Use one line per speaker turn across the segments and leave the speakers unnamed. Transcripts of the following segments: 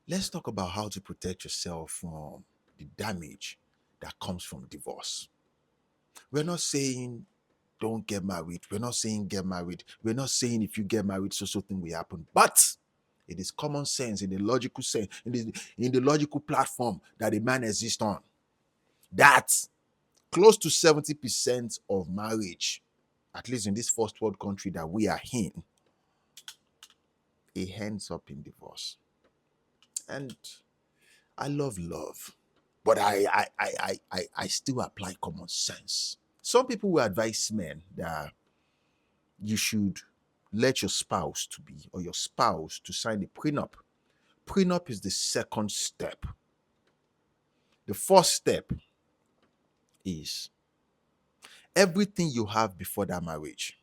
Let's talk about how to protect yourself from the damage that comes from divorce. We're not saying don't get married. We're not saying get married. We're not saying if you get married, so thing will happen. But it is common sense in the logical sense, in the logical platform that a man exists on. That close to 70% of marriage, at least in this first world country that we are in, it ends up in divorce. And I love love, but I still apply common sense. Some people will advise men that you should let your spouse to be or your spouse to sign a prenup. Prenup is the second step. The first step is everything you have before that marriage.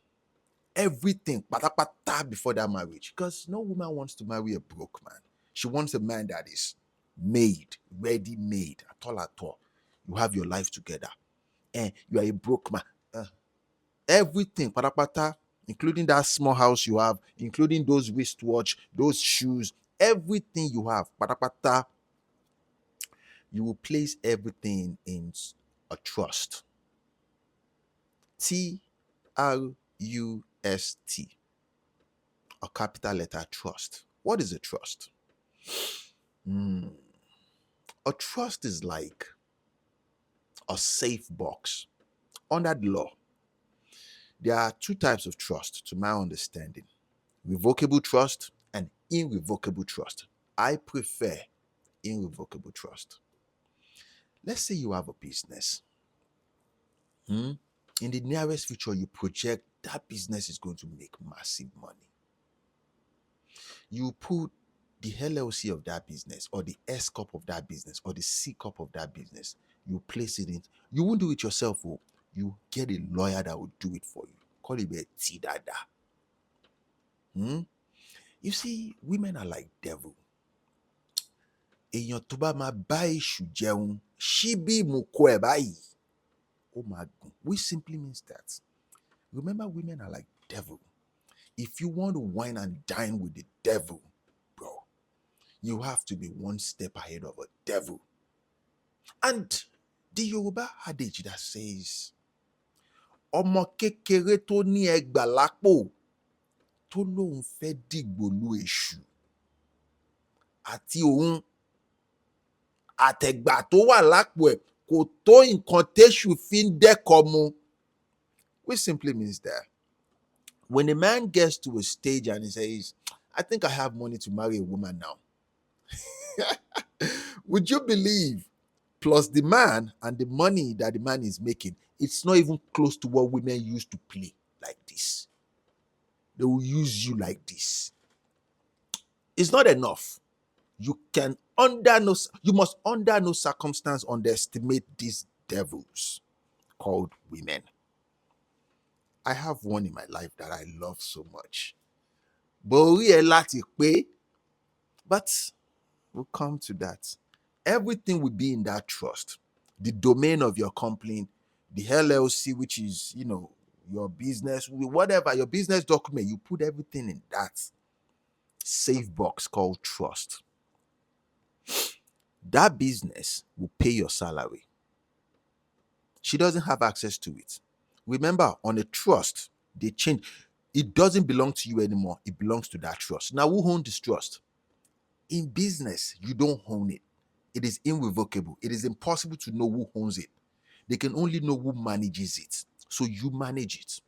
Everything patapata before that marriage. Because no woman wants to marry a broke man. She wants a man that is made, ready made, at all at all. You have your life together. And you are a broke man. Everything patapata, including that small house you have, including those wristwatch, those shoes, everything you have patapata, you will place everything in a trust. Trust, a capital letter trust. What is a trust? Hmm. A trust is like a safe box. Under the law, there are two types of trust, to my understanding: revocable trust and irrevocable trust. I prefer irrevocable trust. Let's say you have a business. Hmm? In the nearest future, you project that business is going to make massive money. You put the LLC of that business, or the S corp of that business, or the C corp of that business. You place it in. You won't do it yourself. Oh. You get a lawyer that will do it for you. Call it a T-Dada. Hmm? You see, women are like devil. Èèyàn tó bá máa bá èṣù jẹun, ṣíbí ìmùkọ ẹ̀ báyìí, ó máa gùn. Which simply means that, remember, women are like devil. If you want to wine and dine with the devil, bro, you have to be one step ahead of a devil. And the Yoruba adage that says, ọmọ kékeré tó ní ẹgbà lápò tó lóun fẹ́ dìgbòlu èṣù àti òun àtẹ̀gbà tó wà lápò ẹ̀ kò tó nǹkan téṣù fi ń dẹ́kọ̀ mu. Which simply means that when a man gets to a stage and he says, I think I have money to marry a woman now, would you believe, plus the man and the money that the man is making, it's not even close to what women used to play like this. They will use you like this. It's not enough. You must under no circumstance underestimate these devils called women. I have one in my life that I love so much. But we'll come to that. Everything will be in that trust. The domain of your company, the LLC, which is, your business, whatever, your business document, you put everything in that safe box called trust. That business will pay your salary. She doesn't have access to it. Remember, on a trust, they change. It doesn't belong to you anymore. It belongs to that trust. Now, who owns this trust? In business, you don't own it. It is irrevocable. It is impossible to know who owns it. They can only know who manages it. So you manage it.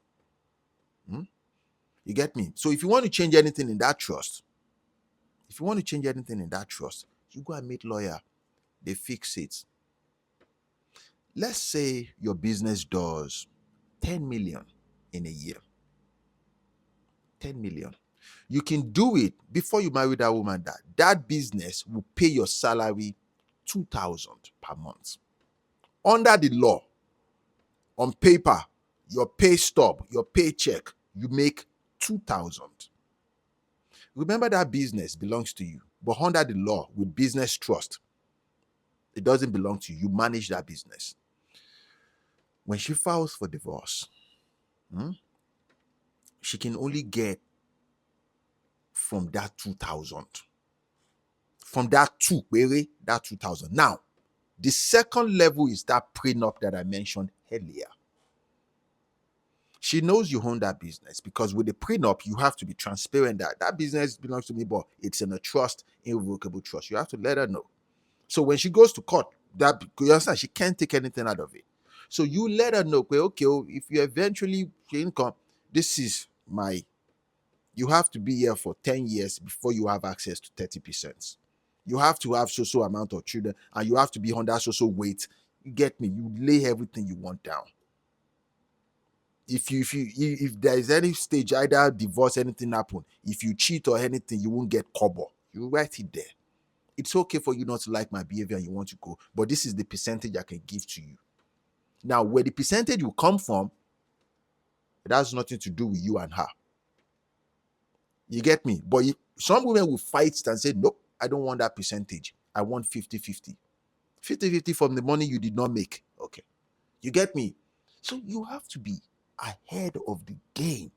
You get me? So if you want to change anything in that trust, you go and meet lawyer. They fix it. Let's say your business does 10 million in a year. 10 million. You can do it before you marry that woman. That business will pay your salary 2,000 per month. Under the law, on paper, your pay stub, your paycheck, you make 2,000. Remember, that business belongs to you, but under the law, with business trust, it doesn't belong to you. You manage that business. When she files for divorce, she can only get from that 2,000 from that that 2,000. Now, the second level is that prenup that I mentioned earlier. She knows you own that business because with the prenup, you have to be transparent that that business belongs to me, but it's in a trust, irrevocable trust. You have to let her know. So when she goes to court, that you understand, she can't take anything out of it. So you let her know, okay, if you eventually income, this is my. You have to be here for 10 years before you have access to 30%. You have to have so amount of children, and you have to be on that so weight. You get me? You lay everything you want down. If there is any stage, either divorce, anything happen, if you cheat or anything, you won't get kobo. You write it there. It's okay for you not to like my behavior and you want to go, but this is the percentage I can give to you. Now, where the percentage will come from, it has nothing to do with you and her. You get me? But some women will fight it and say, nope, I don't want that percentage. I want 50-50. 50-50 from the money you did not make. Okay. You get me? So you have to be ahead of the game.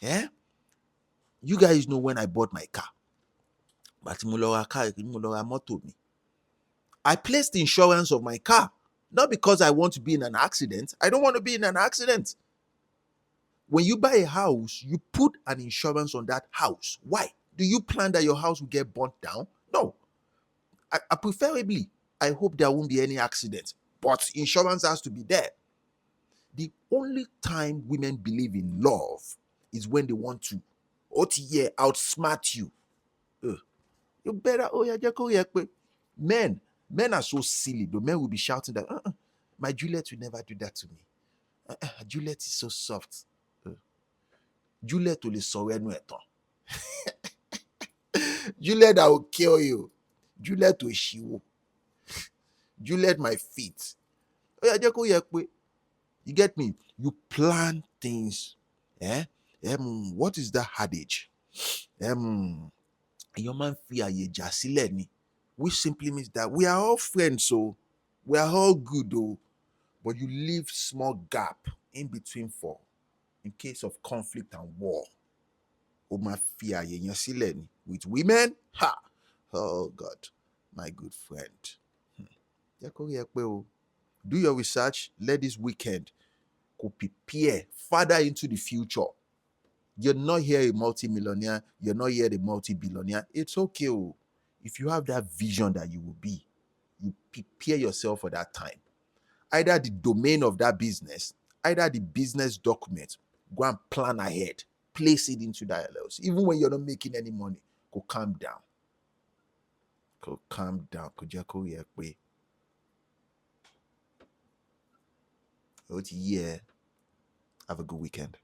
Yeah? You guys know when I bought my car. But I placed the insurance of my car. Not because I want to be in an accident. I don't want to be in an accident. When you buy a house, you put an insurance on that house. Why? Do you plan that your house will get burnt down? No. I preferably, I hope there won't be any accident. But insurance has to be there. The only time women believe in love is when they want to outsmart you. You better, men are so silly. The men will be shouting that, my Juliet will never do that to me. Juliet is so soft. Juliet will surrender eton. Juliet, I will kill you. Juliet will shiwo. Juliet, my feet. You get me? You plan things. What is that adage? Your man fear ye jasileni, which simply means that we are all friends, so we are all good, though, but you leave small gap in between for in case of conflict and war. Oma fear ye jasileni with women. Ha! Oh God, my good friend. Do your research. Let this weekend go prepare further into the future. You're not here a multi-millionaire. You're not here a multi-billionaire. It's okay. If you have that vision that you will be, you prepare yourself for that time. Either the domain of that business, either the business document, go and plan ahead. Place it into that LLC. Even when you're not making any money, go calm down. Go calm down. Have a good weekend.